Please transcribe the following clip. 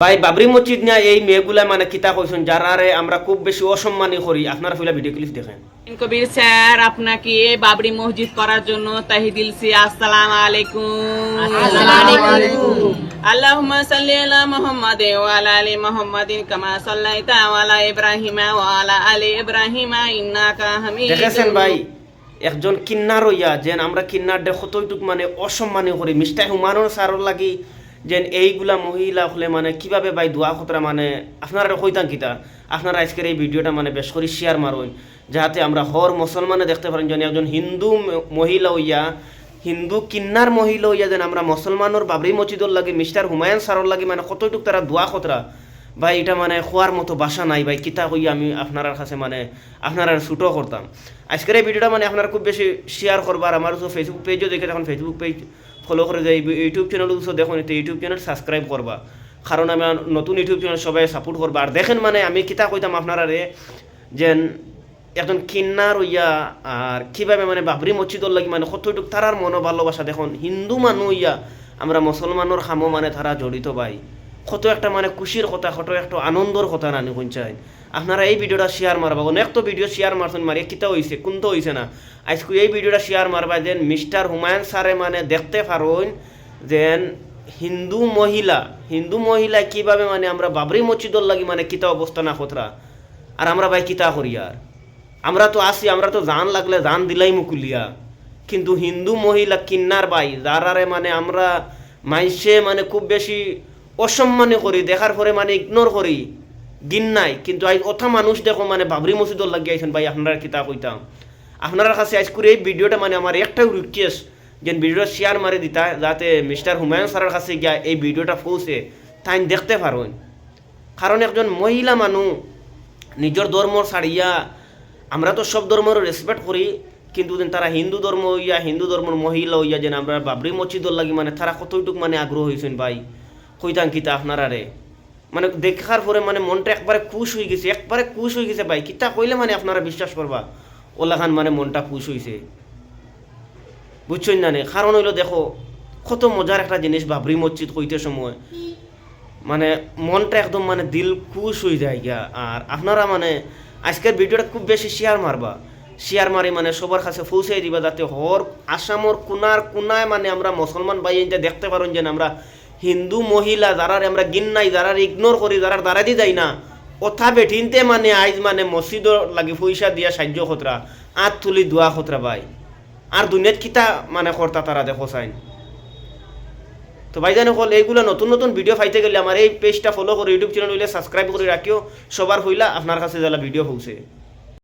ভাই বাবরি মসজিদ নিয়ে এই মেয়েগুলা মানে কিতা কইছেন যারারে আমরা খুব বেশি অসম্মানী করি, আপনারা ফিলা ভিডিও ক্লিপ দেখেন। কবির স্যার আপনাকে বাবরি মসজিদ করার জন্য তাহি দিলছি আসসালামু আলাইকুম। আল্লাহুম্মা সাল্লি আলা মুহাম্মাদ ওয়া আলা আলি মুহাম্মাদিন কামা সাল্লাইতা আলা ইব্রাহিম ওয়া আলা আলি ইব্রাহিম ইন্নাকা হামিদুম। দেখেছেন ভাই, একজন কিন্নার হইয়া যেন আমরা কিন্নার দে কতটুক মানে অসম্মানী করি, মিস্টার হুমায়ুন স্যারর লাগি যেন এইগুলা মহিলা হলে মানে কিভাবে ভাই দোয়া খতরা মানে আপনারা কইতাম কিতা, আপনারা আজকের এই ভিডিওটা মানে বেশ করে শেয়ার মারুন যাতে আমরা হর মুসলমানে দেখতে পারেন যেন একজন হিন্দু মহিলা হইয়া, হিন্দু কিন্নার মহিলা হইয়া যেন আমরা মুসলমানের বাবরি মসজিদর লাগে মিস্টার হুমায়ুন স্যারর লাগে মানে কতটুক তারা দোয়া খতরা ভাই, এটা মানে খোয়ার মতো বাসা নাই ভাই। কিতা হইয়া আমি আপনার কাছে মানে আপনারা ছুটো করতাম। আজকের এই ভিডিওটা মানে আপনারা খুব বেশি শেয়ার করবার, আমার তো ফেসবুক পেজও দেখে দেখুন, ফেসবুক পেজ ফলো করে যাই, ইউটিউব চ্যানেলও দেখুন, ইউটিউব চ্যানেল সাবস্ক্রাইব করবা, কারণ আমি নতুন ইউটিউব চ্যানেল সবাই সাপোর্ট করবা। আর দেখেন মানে আমি কিতা কইতাম আপনারা রে যেন একজন কিন্নার হইয়া আর কীভাবে মানে বাবরি মসজিদর লাগি মানে কতটুক তারার মনো ভালোবাসা দেখুন, হিন্দু মানুষ হইয়া আমরা মুসলমানের খামো মানে তারা জড়িত ভাই, কত একটা মানে খুশির কথা, কত একটা আনন্দর কথা নানি কোন চাই। আপনারা এই ভিডিওটা শেয়ার মারবা, অনেক তো ভিডিও শেয়ার মারছেন মারিয়ে কিতা হয়েছে কোনটা হয়েছে না, আজকে এই ভিডিওটা শেয়ার মারবা যেন মিস্টার হুমায়ুন স্যারে মানে দেখতে পারেন যেন হিন্দু মহিলা কিভাবে মানে আমরা বাবরি মসজিদর লাগি মানে কিতা অবস্থা না খতরা। আর আমরা ভাই কিতা করি, আর আমরা তো আসি, আমরা তো জান লাগলে জান দিলাই মুকুলিয়া, কিন্তু হিন্দু মহিলা কিন্নার ভাই যারারে মানে আমরা মাইসে মানে খুব বেশি অসম্মানে করি, দেখার পরে মানে ইগনোর করি, গিন নাই, কিন্তু আজ অথা মানুষ দেখো মানে বাবরি মসজিদর লাগিয়ে আইছেন ভাই। আপনারা কিতা কইতাম আপনার কাছে আজ করে এই ভিডিওটা মানে আমার একটাই রিকোয়েস্ট যে ভিডিওটা শেয়ার মারি দিতা যাতে মিস্টার হুমায়ুন স্যারের কাছে গিয়া এই ভিডিওটা পৌঁছে তাই দেখতে পারেন। কারণ একজন মহিলা মানুষ নিজের ধর্ম ছাড়িয়া, আমরা তো সব ধর্মের রেসপেক্ট করি, কিন্তু তারা হিন্দু ধর্ম হইয়া, হিন্দু ধর্মের মহিলা হইয়া যেন আমরা বাবরি মসজিদর লাগি মানে তারা কতটুক মানে আগ্রহ হয়েছেন ভাই, কইতাম কিতা আপনারা রে মানে দেখার পরে মানে মনটা একবারে খুশ হয়ে গেছে, একবারে খুশ হয়ে গেছে ভাই। কিতা কইলে মানে আপনারা বিশ্বাস করবা ওলাখান মানে মনটা খুশ হয়েছে, বুঝছেন না নে? কারণ হইলো দেখো কত মজার একটা জিনিস, বাবরি মসজিদ কইতে সময় মানে মনটা একদম মানে দিল খুশ হয়ে যায় গিয়া। আর আপনারা মানে আজকের ভিডিওটা খুব বেশি শেয়ার মারবা, শেয়ার মারি মানে সবার কাছে পৌঁছাই দিবা যাতে হর আসামর কোনায় মানে আমরা মুসলমান ভাই দেখতে পারেন যে আমরা হিন্দু মহিলা যারা আমরা গিন নাই, যারা ইগনোর করি, যারা দাঁড়া দি যাই না ওথা বেঠিনতে মানে আইজ মানে মসজিদর লাগি পয়সা দিয়া সাহায্য খতরা, আত তুলি দোয়া খতরা ভাই। আর দুনিয়াত কিতা মানে কর্তা তারা দেখো চাইন। তো ভাইজান হল এইগুলো নতুন নতুন ভিডিও পাইতে গেলে আমার এই পেজটা ফলো করে ইউটিউব চ্যানেল হইলে সাবস্ক্রাইব করে রাখিও, সবার হইলা আপনার কাছে যারা ভিডিও পৌঁছে।